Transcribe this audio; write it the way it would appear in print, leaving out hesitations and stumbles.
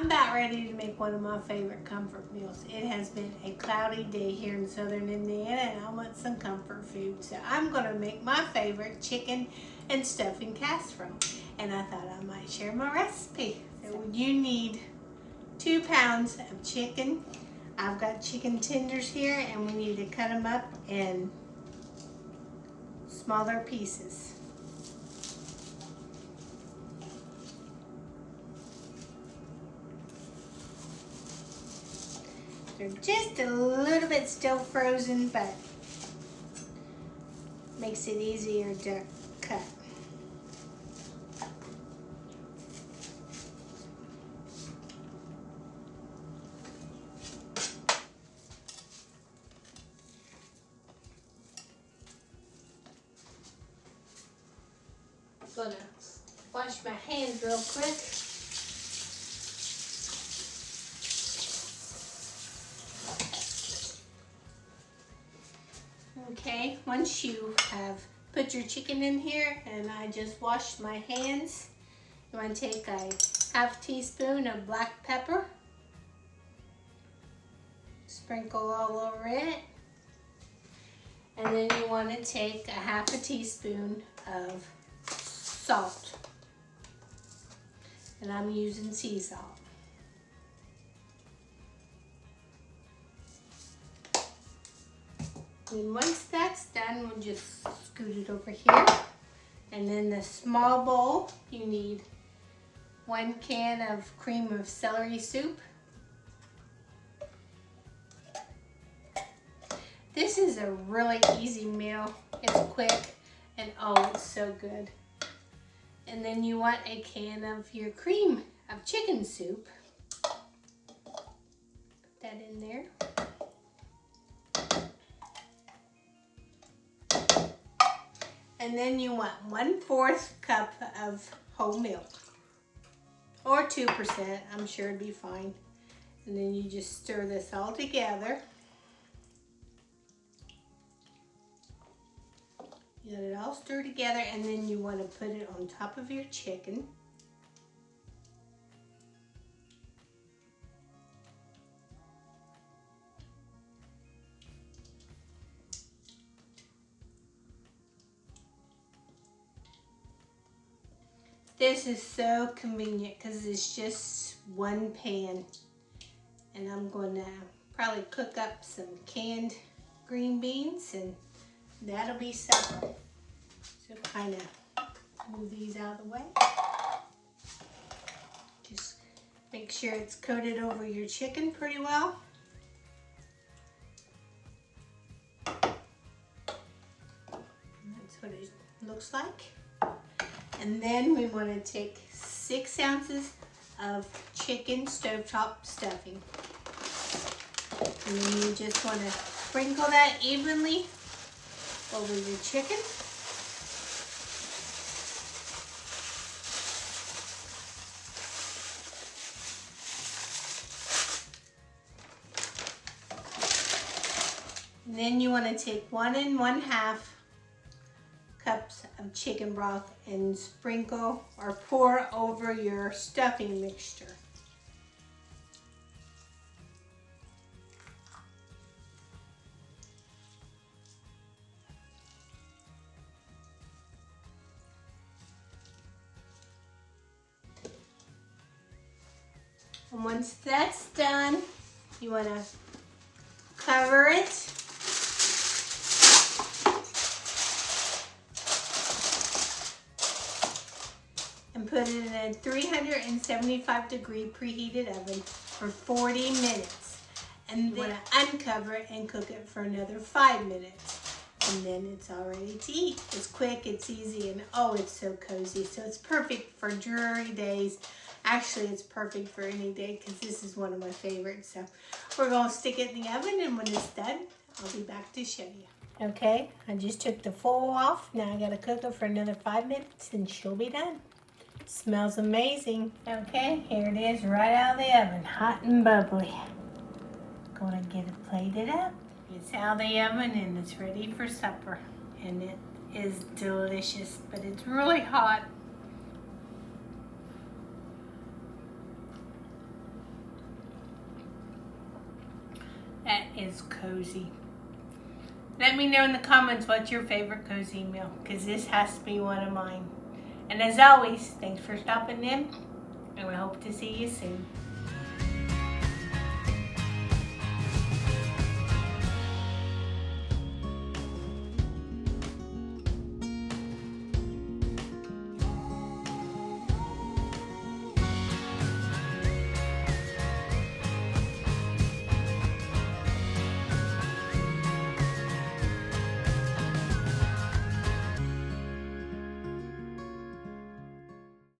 I'm about ready to make one of my favorite comfort meals. It has been a cloudy day here in southern Indiana and I want some comfort food. So I'm going to make my favorite chicken and stuffing casserole. And I thought I might share my recipe. So you need 2 pounds of chicken. I've got chicken tenders here and we need to cut them up in smaller pieces. They're just a little bit still frozen, but makes it easier to cut. I'm gonna wash my hands real quick. Okay, once you have put your chicken in here and I just washed my hands, you want to take a half teaspoon of black pepper, sprinkle all over it, and then you want to take a half a teaspoon of salt, and I'm using sea salt. And once that's done, we'll just scoot it over here. And in the small bowl, you need 1 can of cream of celery soup. This is a really easy meal. It's quick and oh, it's so good. And then you want a can of your cream of chicken soup. Put that in there. And then you want 1/4 cup of whole milk, or 2%, I'm sure it'd be fine. And then you just stir this all together. You let it all stir together, and then you want to put it on top of your chicken. This is so convenient because it's just 1 pan. And I'm going to probably cook up some canned green beans and that'll be supper. So kind of move these out of the way. Just make sure it's coated over your chicken pretty well. And that's what it looks like. And then we want to take 6 ounces of chicken stovetop stuffing. And then you just want to sprinkle that evenly over your chicken. And then you want to take 1 1/2 cups of chicken broth and sprinkle or pour over your stuffing mixture. And once that's done, you want to cover it. And put it in a 375-degree preheated oven for 40 minutes. And then you want to uncover it and cook it for another 5 minutes. And then it's all ready to eat. It's quick, it's easy, and oh, it's so cozy. So it's perfect for dreary days. Actually, it's perfect for any day because this is one of my favorites. So we're going to stick it in the oven, and when it's done, I'll be back to show you. Okay, I just took the foil off. Now I got to cook it for another 5 minutes, and she'll be done. Smells amazing. Okay, here it is right out of the oven, hot and bubbly. Gonna get it plated up. It's out of the oven and it's ready for supper. And it is delicious, but it's really hot. That is cozy. Let me know in the comments what's your favorite cozy meal, because this has to be one of mine. And as always, thanks for stopping in, and we hope to see you soon.